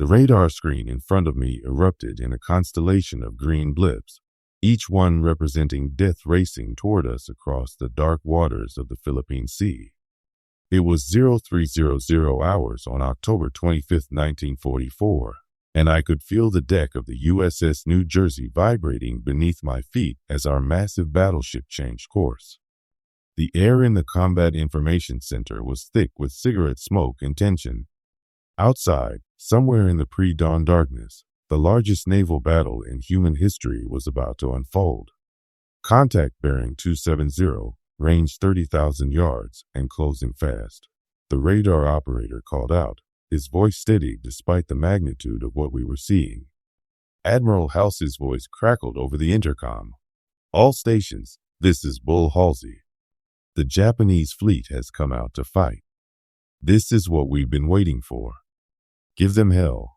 The radar screen in front of me erupted in a constellation of green blips, each one representing death racing toward us across the dark waters of the Philippine Sea. It was 0300 hours on October 25, 1944, and I could feel the deck of the USS New Jersey vibrating beneath my feet as our massive battleship changed course. The air in the Combat Information Center was thick with cigarette smoke and tension. Outside, somewhere in the pre-dawn darkness, the largest naval battle in human history was about to unfold. Contact bearing 270, range 30,000 yards, and closing fast. The radar operator called out, his voice steady despite the magnitude of what we were seeing. Admiral Halsey's voice crackled over the intercom. All stations, this is Bull Halsey. The Japanese fleet has come out to fight. This is what we've been waiting for. Give them hell.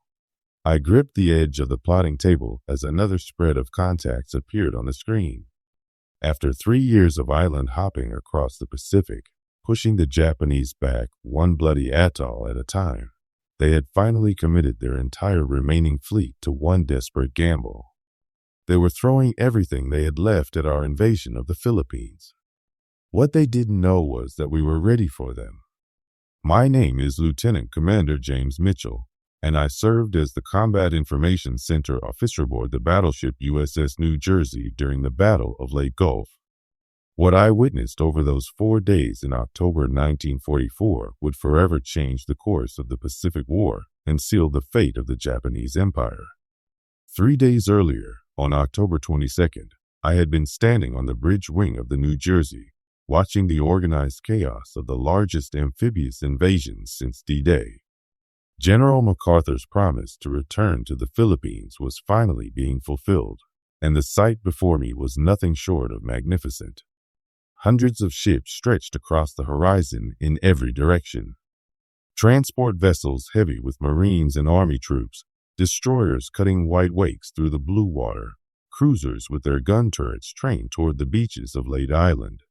I gripped the edge of the plotting table as another spread of contacts appeared on the screen. After 3 years of island hopping across the Pacific, pushing the Japanese back one bloody atoll at a time, they had finally committed their entire remaining fleet to one desperate gamble. They were throwing everything they had left at our invasion of the Philippines. What they didn't know was that we were ready for them. My name is Lieutenant Commander James Mitchell, and I served as the Combat Information Center officer aboard the battleship USS New Jersey during the Battle of Leyte Gulf. What I witnessed over those 4 days in October 1944 would forever change the course of the Pacific War and seal the fate of the Japanese Empire. 3 days earlier, on October 22nd, I had been standing on the bridge wing of the New Jersey, watching the organized chaos of the largest amphibious invasion since D-Day. General MacArthur's promise to return to the Philippines was finally being fulfilled, and the sight before me was nothing short of magnificent. Hundreds of ships stretched across the horizon in every direction. Transport vessels heavy with Marines and Army troops, destroyers cutting white wakes through the blue water, cruisers with their gun turrets trained toward the beaches of Leyte Island.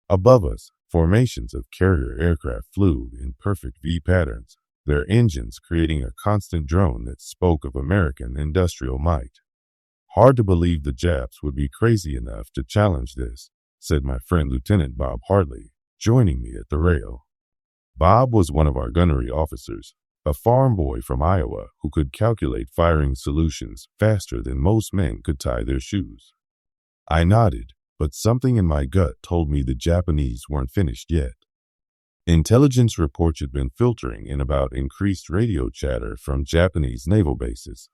Above us, formations of carrier aircraft flew in perfect V patterns, their engines creating a constant drone that spoke of American industrial might. Hard to believe the Japs would be crazy enough to challenge this, said my friend Lieutenant Bob Hartley, joining me at the rail. Bob was one of our gunnery officers, a farm boy from Iowa who could calculate firing solutions faster than most men could tie their shoes. I nodded, but something in my gut told me the Japanese weren't finished yet. Intelligence reports had been filtering in about increased radio chatter from Japanese naval bases.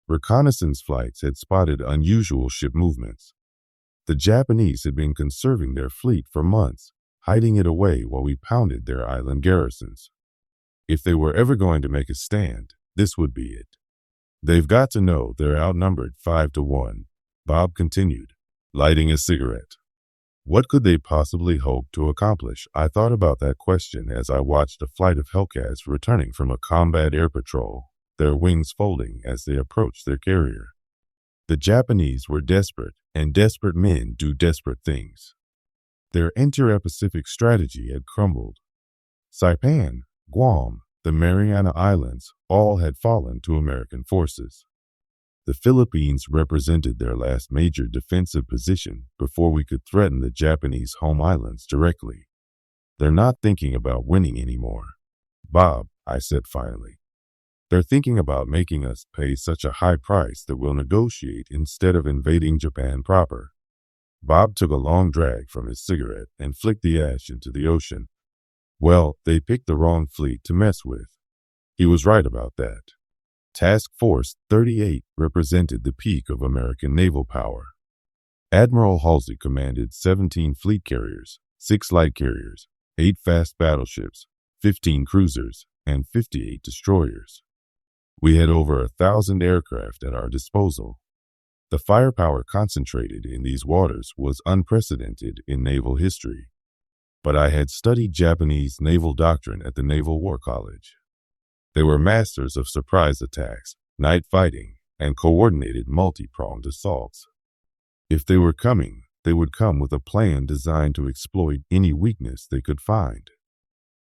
Reconnaissance flights had spotted unusual ship movements. The Japanese had been conserving their fleet for months, hiding it away while we pounded their island garrisons. If they were ever going to make a stand, this would be it. They've got to know they're outnumbered 5-1, Bob continued, lighting a cigarette. What could they possibly hope to accomplish? I thought about that question as I watched a flight of Hellcats returning from a combat air patrol, their wings folding as they approached their carrier. The Japanese were desperate, and desperate men do desperate things. Their inter-Pacific strategy had crumbled. Saipan, Guam, the Mariana Islands all had fallen to American forces. The Philippines represented their last major defensive position before we could threaten the Japanese home islands directly. They're not thinking about winning anymore. Bob, I said finally. They're thinking about making us pay such a high price that we'll negotiate instead of invading Japan proper. Bob took a long drag from his cigarette and flicked the ash into the ocean. Well, they picked the wrong fleet to mess with. He was right about that. Task Force 38 represented the peak of American naval power. Admiral Halsey commanded 17 fleet carriers, 6 light carriers, 8 fast battleships, 15 cruisers, and 58 destroyers. We had over 1,000 aircraft at our disposal. The firepower concentrated in these waters was unprecedented in naval history. But I had studied Japanese naval doctrine at the Naval War College. They were masters of surprise attacks, night fighting, and coordinated multi-pronged assaults. If they were coming, they would come with a plan designed to exploit any weakness they could find.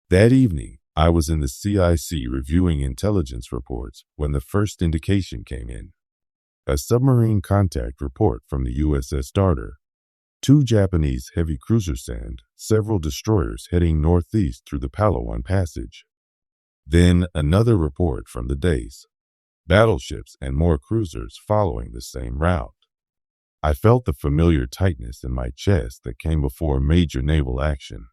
That evening, I was in the CIC reviewing intelligence reports when the first indication came in. A submarine contact report from the USS Darter. 2 Japanese heavy cruisers and several destroyers heading northeast through the Palawan Passage. Then another report from the Dace. Battleships and more cruisers following the same route. I felt the familiar tightness in my chest that came before major naval action.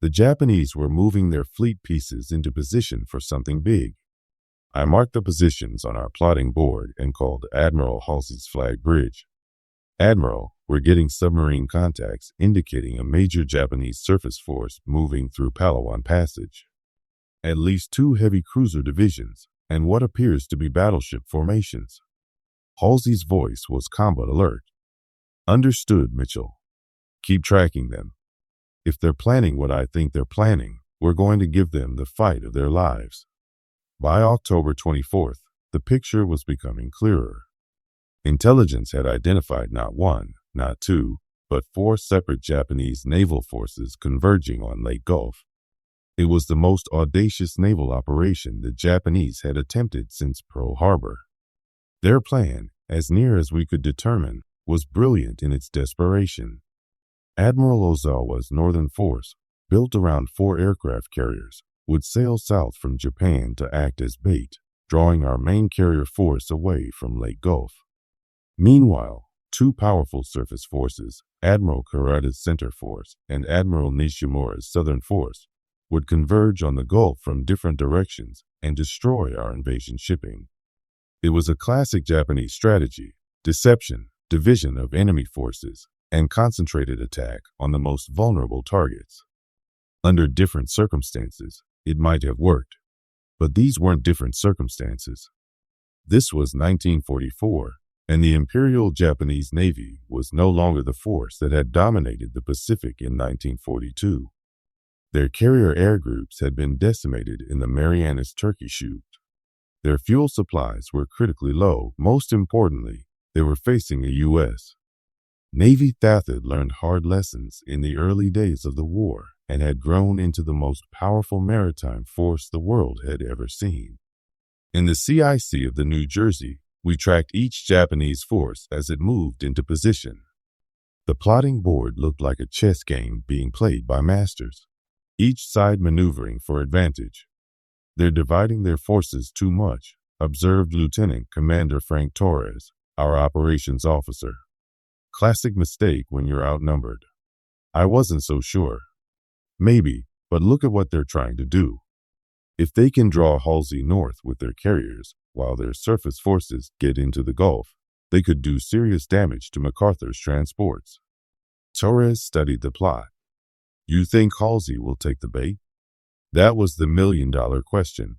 The Japanese were moving their fleet pieces into position for something big. I marked the positions on our plotting board and called Admiral Halsey's flag bridge. Admiral, we're getting submarine contacts indicating a major Japanese surface force moving through Palawan Passage. At least 2 heavy cruiser divisions and what appears to be battleship formations. Halsey's voice was combat alert. Understood, Mitchell. Keep tracking them. If they're planning what I think they're planning, we're going to give them the fight of their lives. By October 24th, the picture was becoming clearer. Intelligence had identified not 1, not 2, but 4 separate Japanese naval forces converging on Leyte Gulf. It was the most audacious naval operation the Japanese had attempted since Pearl Harbor. Their plan, as near as we could determine, was brilliant in its desperation. Admiral Ozawa's northern force, built around 4 aircraft carriers, would sail south from Japan to act as bait, drawing our main carrier force away from Leyte Gulf. Meanwhile, 2 powerful surface forces, Admiral Kurata's center force and Admiral Nishimura's southern force, would converge on the Gulf from different directions and destroy our invasion shipping. It was a classic Japanese strategy: deception, division of enemy forces, and concentrated attack on the most vulnerable targets. Under different circumstances, it might have worked, but these weren't different circumstances. This was 1944, and the Imperial Japanese Navy was no longer the force that had dominated the Pacific in 1942. Their carrier air groups had been decimated in the Marianas Turkey Shoot. Their fuel supplies were critically low. Most importantly, they were facing a U.S. Navy that had learned hard lessons in the early days of the war and had grown into the most powerful maritime force the world had ever seen. In the CIC of the New Jersey, we tracked each Japanese force as it moved into position. The plotting board looked like a chess game being played by masters, each side maneuvering for advantage. They're dividing their forces too much, observed Lieutenant Commander Frank Torres, our operations officer. Classic mistake when you're outnumbered. I wasn't so sure. Maybe, but look at what they're trying to do. If they can draw Halsey north with their carriers while their surface forces get into the Gulf, they could do serious damage to MacArthur's transports. Torres studied the plot. You think Halsey will take the bait? That was the million-dollar question.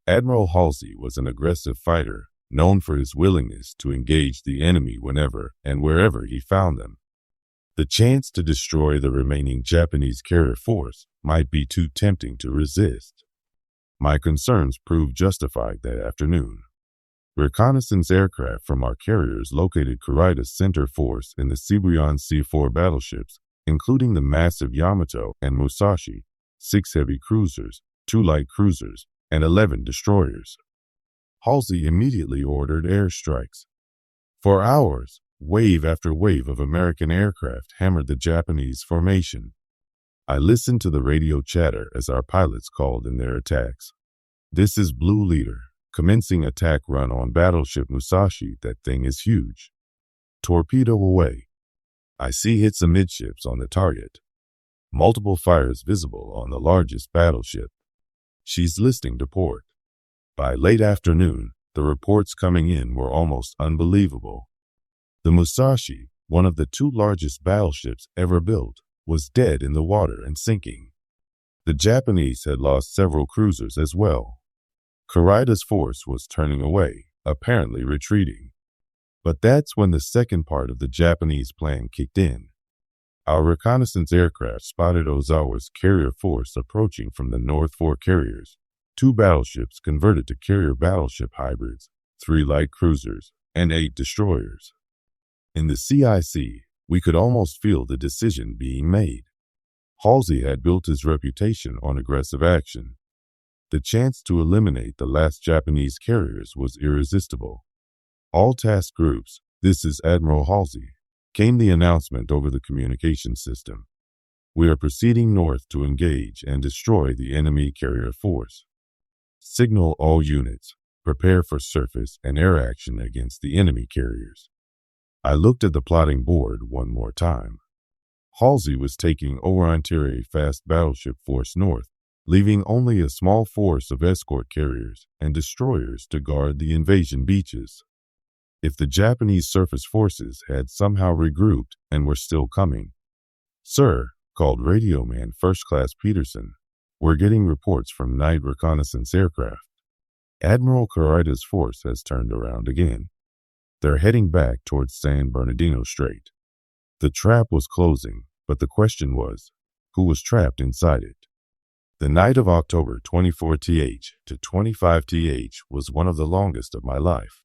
Admiral Halsey was an aggressive fighter, known for his willingness to engage the enemy whenever and wherever he found them. The chance to destroy the remaining Japanese carrier force might be too tempting to resist. My concerns proved justified that afternoon. Reconnaissance aircraft from our carriers located Kurata's center force in the Cebrion C-4 battleships, including the massive Yamato and Musashi, 6 heavy cruisers, 2 light cruisers, and 11 destroyers. Halsey immediately ordered airstrikes. For hours, wave after wave of American aircraft hammered the Japanese formation. I listened to the radio chatter as our pilots called in their attacks. This is Blue Leader, commencing attack run on battleship Musashi. That thing is huge. Torpedo away. I see hits amidships on the target. Multiple fires visible on the largest battleship. She's listing to port. By late afternoon, the reports coming in were almost unbelievable. The Musashi, one of the 2 largest battleships ever built, was dead in the water and sinking. The Japanese had lost several cruisers as well. Kurata's force was turning away, apparently retreating. But that's when the second part of the Japanese plan kicked in. Our reconnaissance aircraft spotted Ozawa's carrier force approaching from the North 4 carriers, 2 battleships converted to carrier battleship hybrids, 3 light cruisers, and 8 destroyers. In the CIC, we could almost feel the decision being made. Halsey had built his reputation on aggressive action, The chance to eliminate the last Japanese carriers was irresistible. All task groups, this is Admiral Halsey, came the announcement over the communication system. We are proceeding north to engage and destroy the enemy carrier force. Signal all units, prepare for surface and air action against the enemy carriers. I looked at the plotting board one more time. Halsey was taking Orientary fast battleship force north, leaving only a small force of escort carriers and destroyers to guard the invasion beaches. If the Japanese surface forces had somehow regrouped and were still coming, "Sir," called radio man First Class Peterson, "we're getting reports from night reconnaissance aircraft. Admiral Kurita's force has turned around again. They're heading back towards San Bernardino Strait." The trap was closing, but the question was, who was trapped inside it? The night of October 24th to 25th was one of the longest of my life.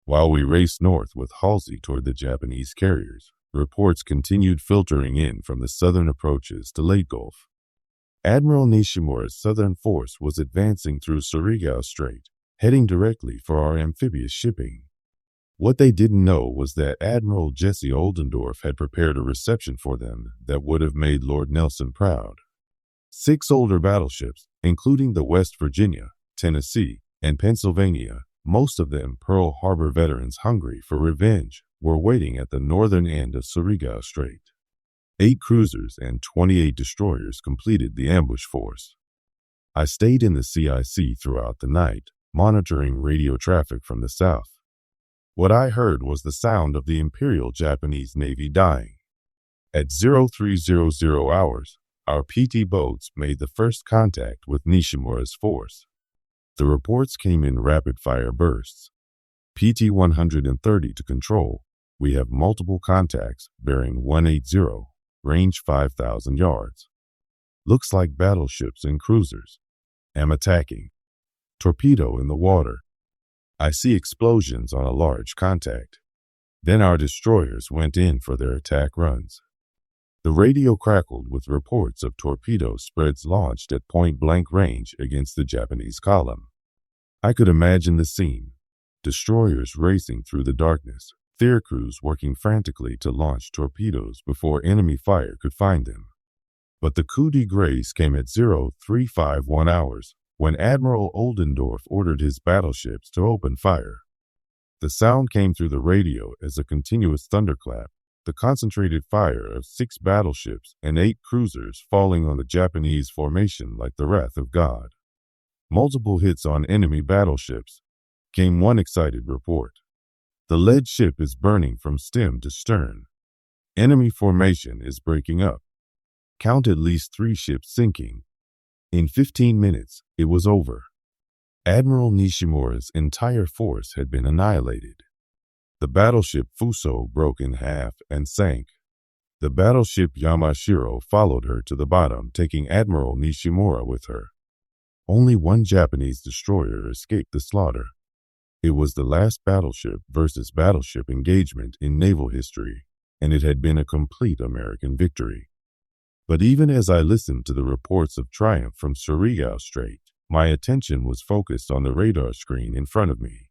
While we raced north with Halsey toward the Japanese carriers, reports continued filtering in from the southern approaches to Leyte Gulf. Admiral Nishimura's southern force was advancing through Surigao Strait, heading directly for our amphibious shipping. What they didn't know was that Admiral Jesse Oldendorf had prepared a reception for them that would have made Lord Nelson proud. 6 older battleships, including the West Virginia, Tennessee, and Pennsylvania, most of them Pearl Harbor veterans hungry for revenge, were waiting at the northern end of Surigao Strait. 8 cruisers and 28 destroyers completed the ambush force. I stayed in the CIC throughout the night, monitoring radio traffic from the south. What I heard was the sound of the Imperial Japanese Navy dying. At 0300 hours, our PT boats made the first contact with Nishimura's force. The reports came in rapid-fire bursts. PT 130 to control. We have multiple contacts bearing 180, range 5,000 yards. Looks like battleships and cruisers. Am attacking. Torpedo in the water. I see explosions on a large contact. Then our destroyers went in for their attack runs. The radio crackled with reports of torpedo spreads launched at point-blank range against the Japanese column. I could imagine the scene. Destroyers racing through the darkness, their crews working frantically to launch torpedoes before enemy fire could find them. But the coup de grace came at 0351 hours, when Admiral Oldendorf ordered his battleships to open fire. The sound came through the radio as a continuous thunderclap, the concentrated fire of 6 battleships and 8 cruisers falling on the Japanese formation like the wrath of God. Multiple hits on enemy battleships, came one excited report. The lead ship is burning from stem to stern. Enemy formation is breaking up. Count at least 3 ships sinking. In 15 minutes, it was over. Admiral Nishimura's entire force had been annihilated. The battleship Fuso broke in half and sank. The battleship Yamashiro followed her to the bottom, taking Admiral Nishimura with her. Only one Japanese destroyer escaped the slaughter. It was the last battleship versus battleship engagement in naval history, and it had been a complete American victory. But even as I listened to the reports of triumph from Surigao Strait, my attention was focused on the radar screen in front of me.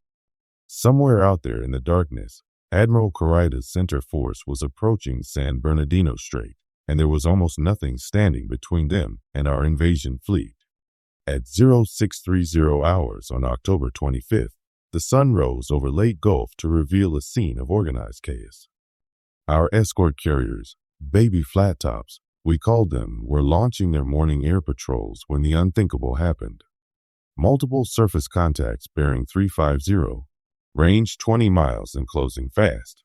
Somewhere out there in the darkness, Admiral Kurita's center force was approaching San Bernardino Strait, and there was almost nothing standing between them and our invasion fleet. At 0630 hours on October 25th, the sun rose over Leyte Gulf to reveal a scene of organized chaos. Our escort carriers, baby flat tops, we called them, were launching their morning air patrols when the unthinkable happened. Multiple surface contacts bearing 350, range 20 miles and closing fast.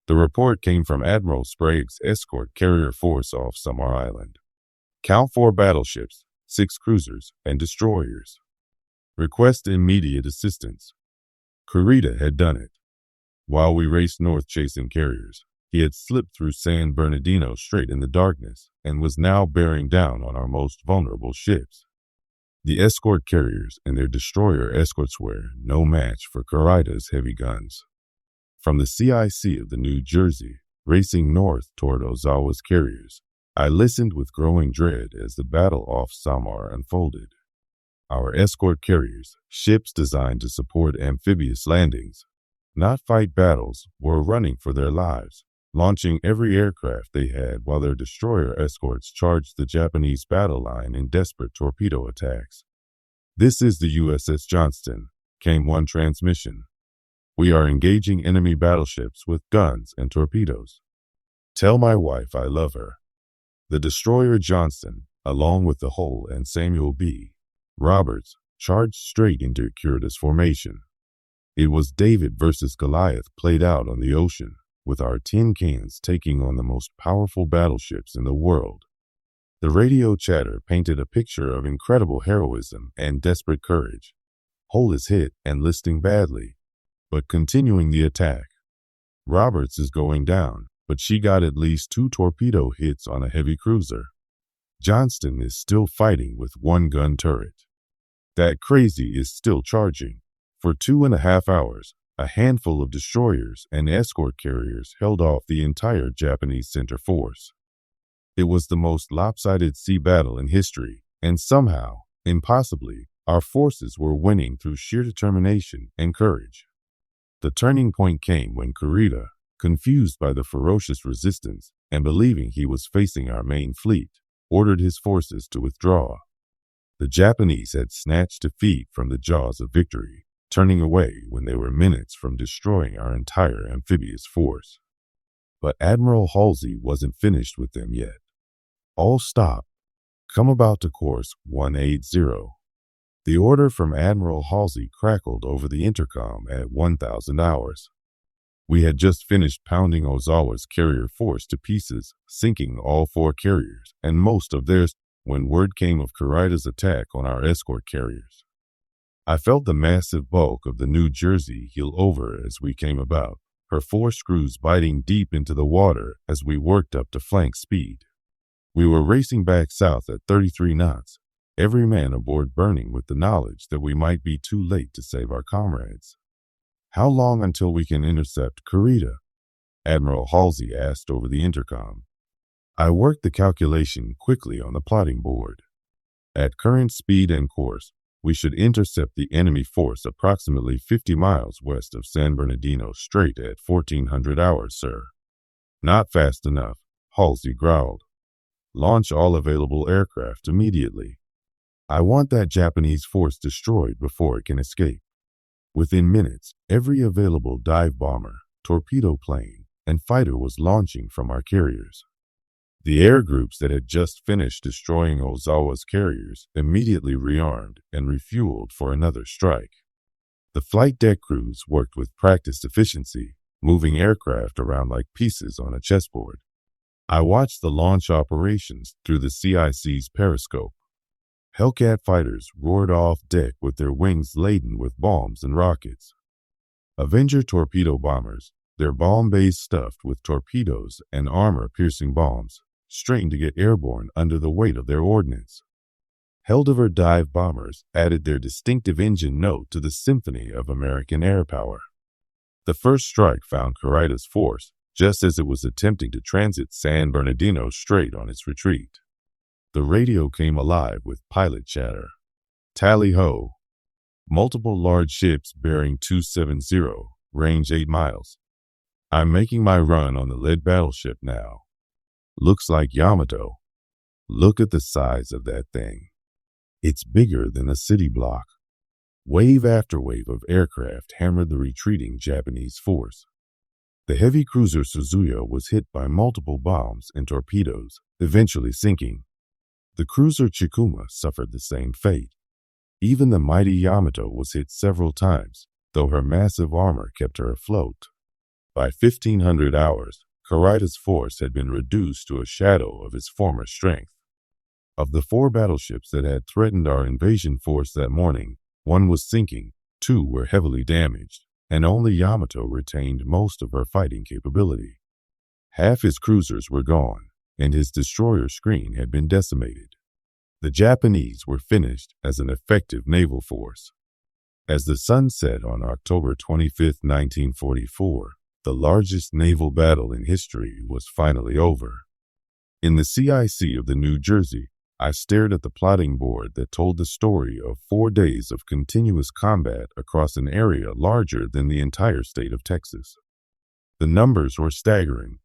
The report came from Admiral Sprague's escort carrier force off Samar Island. Count 4 battleships, 6 cruisers, and destroyers. Request immediate assistance. Kurita had done it. While we raced north chasing carriers, he had slipped through San Bernardino Strait in the darkness and was now bearing down on our most vulnerable ships. The escort carriers and their destroyer escorts were no match for Kurita's heavy guns. From the CIC of the New Jersey, racing north toward Ozawa's carriers, I listened with growing dread as the battle off Samar unfolded. Our escort carriers, ships designed to support amphibious landings, not fight battles, were running for their lives, launching every aircraft they had while their destroyer escorts charged the Japanese battle line in desperate torpedo attacks. "This is the USS Johnston," came one transmission. "We are engaging enemy battleships with guns and torpedoes. Tell my wife I love her." The destroyer Johnston, along with the Hull and Samuel B. Roberts, charged straight into Curtis formation. It was David versus Goliath played out on the ocean, with our tin cans taking on the most powerful battleships in the world. The radio chatter painted a picture of incredible heroism and desperate courage. Hull is hit and listing badly, but continuing the attack. Roberts is going down, but she got at least 2 torpedo hits on a heavy cruiser. Johnston is still fighting with 1 gun turret. That crazy is still charging. For 2.5 hours, a handful of destroyers and escort carriers held off the entire Japanese center force. It was the most lopsided sea battle in history, and somehow, impossibly, our forces were winning through sheer determination and courage. The turning point came when Kurita, confused by the ferocious resistance and believing he was facing our main fleet, ordered his forces to withdraw. The Japanese had snatched defeat from the jaws of victory, turning away when they were minutes from destroying our entire amphibious force. But Admiral Halsey wasn't finished with them yet. "All stop. Come about to course 180. The order from Admiral Halsey crackled over the intercom at 1,000 hours. We had just finished pounding Ozawa's carrier force to pieces, sinking all 4 carriers and most of theirs when word came of Kurita's attack on our escort carriers. I felt the massive bulk of the New Jersey heel over as we came about, her 4 screws biting deep into the water as we worked up to flank speed. We were racing back south at 33 knots, every man aboard burning with the knowledge that we might be too late to save our comrades. "How long until we can intercept Kurita?" Admiral Halsey asked over the intercom. I worked the calculation quickly on the plotting board. At current speed and course, we should intercept the enemy force approximately 50 miles west of San Bernardino Strait at 1400 hours, sir. "Not fast enough," Halsey growled. "Launch all available aircraft immediately. I want that Japanese force destroyed before it can escape." Within minutes, every available dive bomber, torpedo plane, and fighter was launching from our carriers. The air groups that had just finished destroying Ozawa's carriers immediately rearmed and refueled for another strike. The flight deck crews worked with practiced efficiency, moving aircraft around like pieces on a chessboard. I watched the launch operations through the CIC's periscope. Hellcat fighters roared off deck with their wings laden with bombs and rockets. Avenger torpedo bombers, their bomb bays stuffed with torpedoes and armor-piercing bombs, strained to get airborne under the weight of their ordnance. Helderver dive bombers added their distinctive engine note to the symphony of American air power. The first strike found Kurita's force just as it was attempting to transit San Bernardino Strait on its retreat. The radio came alive with pilot chatter. "Tally-ho! Multiple large ships bearing 270, range 8 miles. I'm making my run on the lead battleship now. Looks like Yamato. Look at the size of that thing. It's bigger than a city block." Wave after wave of aircraft hammered the retreating Japanese force. The heavy cruiser Suzuya was hit by multiple bombs and torpedoes, eventually sinking. The cruiser Chikuma suffered the same fate. Even the mighty Yamato was hit several times, though her massive armor kept her afloat. By 1500 hours, Kurita's force had been reduced to a shadow of its former strength. Of the 4 battleships that had threatened our invasion force that morning, 1 was sinking, 2 were heavily damaged, and only Yamato retained most of her fighting capability. Half his cruisers were gone, and his destroyer screen had been decimated. The Japanese were finished as an effective naval force. As the sun set on October 25, 1944, the largest naval battle in history was finally over. In the CIC of the New Jersey, I stared at the plotting board that told the story of 4 days of continuous combat across an area larger than the entire state of Texas. The numbers were staggering.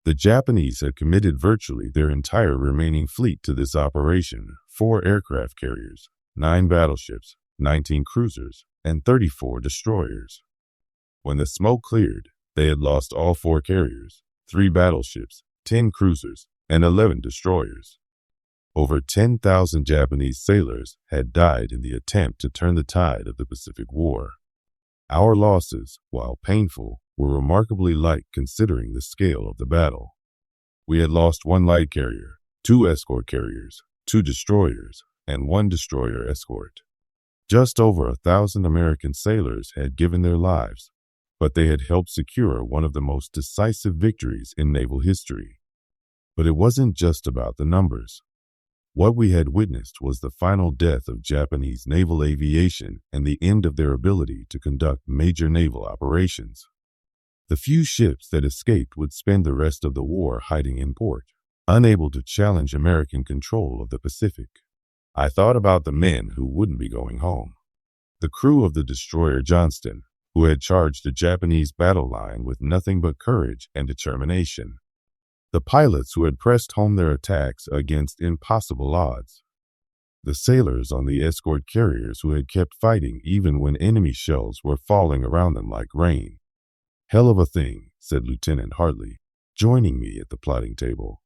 The Japanese had committed virtually their entire remaining fleet to this operation: 4 aircraft carriers, 9 battleships, 19 cruisers, and 34 destroyers. When the smoke cleared, they had lost all 4 carriers, 3 battleships, 10 cruisers, and 11 destroyers. Over 10,000 Japanese sailors had died in the attempt to turn the tide of the Pacific War. Our losses, while painful, were remarkably light considering the scale of the battle. We had lost 1 light carrier, 2 escort carriers, 2 destroyers, and 1 destroyer escort. Just over 1,000 American sailors had given their lives, but they had helped secure one of the most decisive victories in naval history. But it wasn't just about the numbers. What we had witnessed was the final death of Japanese naval aviation and the end of their ability to conduct major naval operations. The few ships that escaped would spend the rest of the war hiding in port, unable to challenge American control of the Pacific. I thought about the men who wouldn't be going home. The crew of the destroyer Johnston, who had charged the Japanese battle line with nothing but courage and determination. The pilots who had pressed home their attacks against impossible odds. The sailors on the escort carriers who had kept fighting even when enemy shells were falling around them like rain. "Hell of a thing," said Lieutenant Hartley, joining me at the plotting table.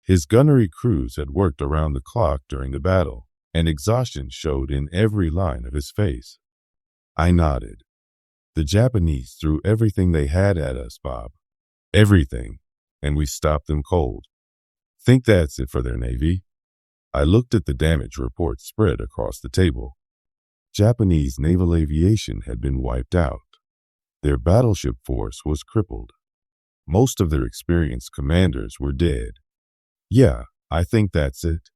His gunnery crews had worked around the clock during the battle, and exhaustion showed in every line of his face. I nodded. "The Japanese threw everything they had at us, Bob. Everything. And we stopped them cold. Think that's it for their Navy?" I looked at the damage report spread across the table. Japanese naval aviation had been wiped out. Their battleship force was crippled. Most of their experienced commanders were dead. "Yeah, I think that's it.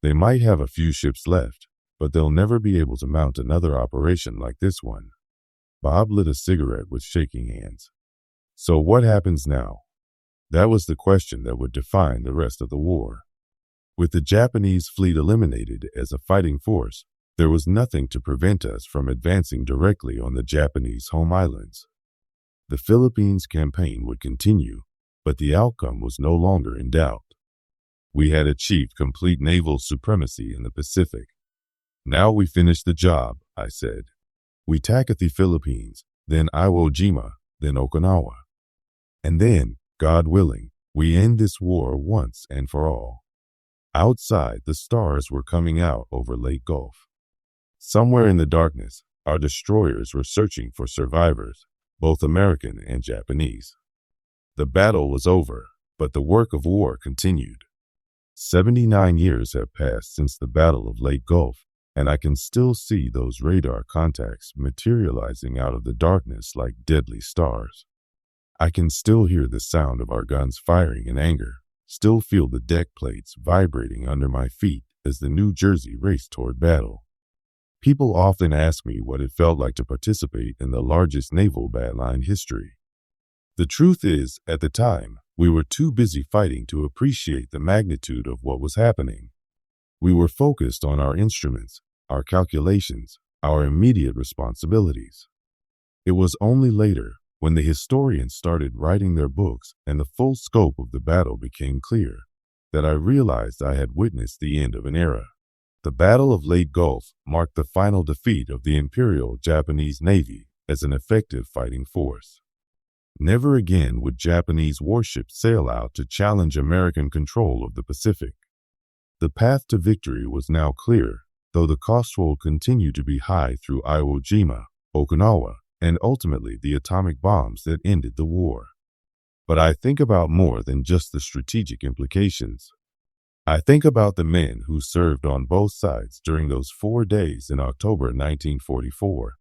They might have a few ships left, but they'll never be able to mount another operation like this one." Bob lit a cigarette with shaking hands. "So what happens now?" That was the question that would define the rest of the war. With the Japanese fleet eliminated as a fighting force, there was nothing to prevent us from advancing directly on the Japanese home islands. The Philippines campaign would continue, but the outcome was no longer in doubt. We had achieved complete naval supremacy in the Pacific. "Now we finish the job," I said. "We tack at the Philippines, then Iwo Jima, then Okinawa. And then, God willing, we end this war once and for all." Outside, the stars were coming out over Leyte Gulf. Somewhere in the darkness, our destroyers were searching for survivors, both American and Japanese. The battle was over, but the work of war continued. 79 years have passed since the Battle of Leyte Gulf, and I can still see those radar contacts materializing out of the darkness like deadly stars. I can still hear the sound of our guns firing in anger, still feel the deck plates vibrating under my feet as the New Jersey raced toward battle. People often ask me what it felt like to participate in the largest naval battle in history. The truth is, at the time, we were too busy fighting to appreciate the magnitude of what was happening. We were focused on our instruments, our calculations, our immediate responsibilities. It was only later, when the historians started writing their books and the full scope of the battle became clear, that I realized I had witnessed the end of an era. The Battle of Leyte Gulf marked the final defeat of the Imperial Japanese Navy as an effective fighting force. Never again would Japanese warships sail out to challenge American control of the Pacific. The path to victory was now clear, though the cost will continue to be high through Iwo Jima, Okinawa, and ultimately the atomic bombs that ended the war. But I think about more than just the strategic implications. I think about the men who served on both sides during those 4 days in October 1944.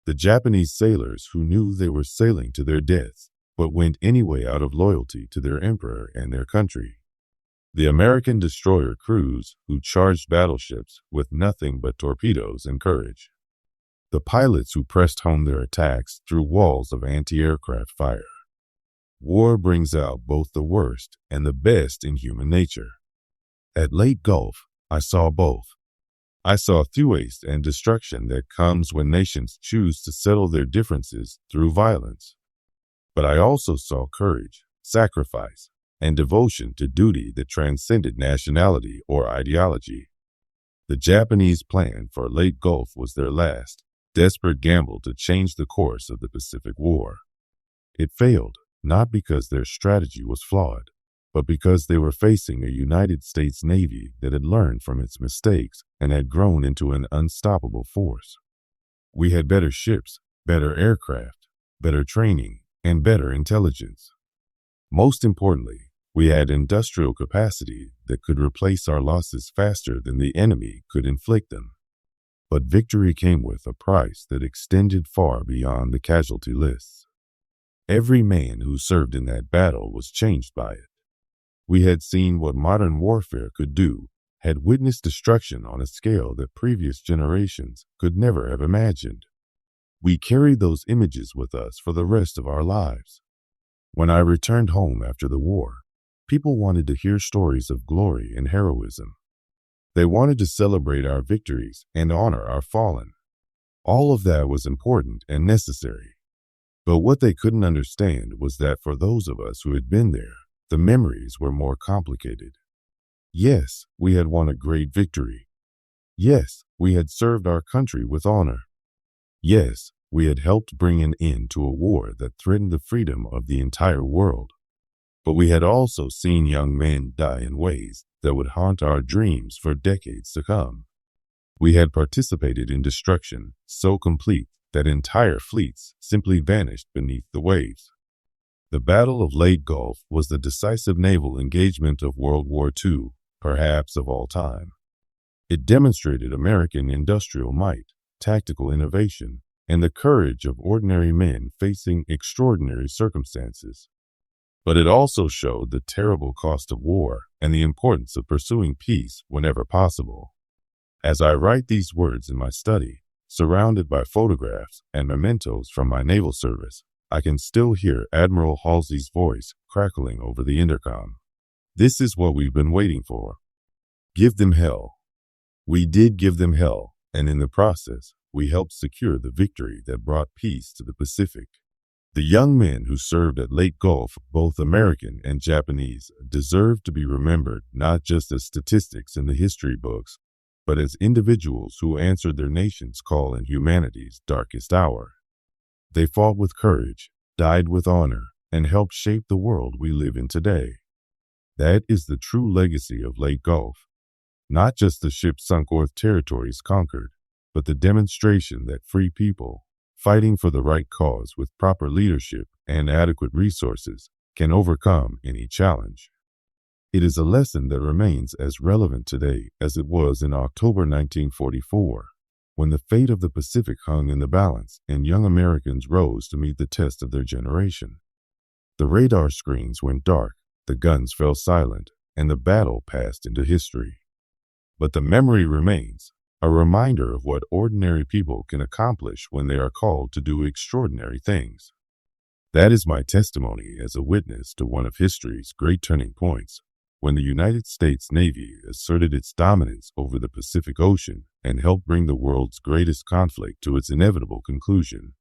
The Japanese sailors who knew they were sailing to their deaths, but went anyway out of loyalty to their emperor and their country. The American destroyer crews who charged battleships with nothing but torpedoes and courage. The pilots who pressed home their attacks through walls of anti-aircraft fire. War brings out both the worst and the best in human nature. At Leyte Gulf, I saw both. I saw waste and destruction that comes when nations choose to settle their differences through violence. But I also saw courage, sacrifice, and devotion to duty that transcended nationality or ideology. The Japanese plan for Leyte Gulf was their last, desperate gamble to change the course of the Pacific War. It failed, not because their strategy was flawed, but because they were facing a United States Navy that had learned from its mistakes and had grown into an unstoppable force. We had better ships, better aircraft, better training, and better intelligence. Most importantly, we had industrial capacity that could replace our losses faster than the enemy could inflict them. But victory came with a price that extended far beyond the casualty lists. Every man who served in that battle was changed by it. We had seen what modern warfare could do, had witnessed destruction on a scale that previous generations could never have imagined. We carried those images with us for the rest of our lives. When I returned home after the war, people wanted to hear stories of glory and heroism. They wanted to celebrate our victories and honor our fallen. All of that was important and necessary. But what they couldn't understand was that for those of us who had been there, the memories were more complicated. Yes, we had won a great victory. Yes, we had served our country with honor. Yes, we had helped bring an end to a war that threatened the freedom of the entire world. But we had also seen young men die in ways that would haunt our dreams for decades to come. We had participated in destruction so complete that entire fleets simply vanished beneath the waves. The Battle of Leyte Gulf was the decisive naval engagement of World War II, perhaps of all time. It demonstrated American industrial might, tactical innovation, and the courage of ordinary men facing extraordinary circumstances. But it also showed the terrible cost of war and the importance of pursuing peace whenever possible. As I write these words in my study, surrounded by photographs and mementos from my naval service, I can still hear Admiral Halsey's voice crackling over the intercom. This is what we've been waiting for. Give them hell. We did give them hell, and in the process, we helped secure the victory that brought peace to the Pacific. The young men who served at Leyte Gulf, both American and Japanese, deserve to be remembered not just as statistics in the history books, but as individuals who answered their nation's call in humanity's darkest hour. They fought with courage, died with honor, and helped shape the world we live in today. That is the true legacy of Leyte Gulf. Not just the ships sunk or territories conquered, but the demonstration that free people, fighting for the right cause with proper leadership and adequate resources, can overcome any challenge. It is a lesson that remains as relevant today as it was in October 1944, when the fate of the Pacific hung in the balance and young Americans rose to meet the test of their generation. The radar screens went dark, the guns fell silent, and the battle passed into history. But the memory remains, a reminder of what ordinary people can accomplish when they are called to do extraordinary things. That is my testimony as a witness to one of history's great turning points, when the United States Navy asserted its dominance over the Pacific Ocean and helped bring the world's greatest conflict to its inevitable conclusion.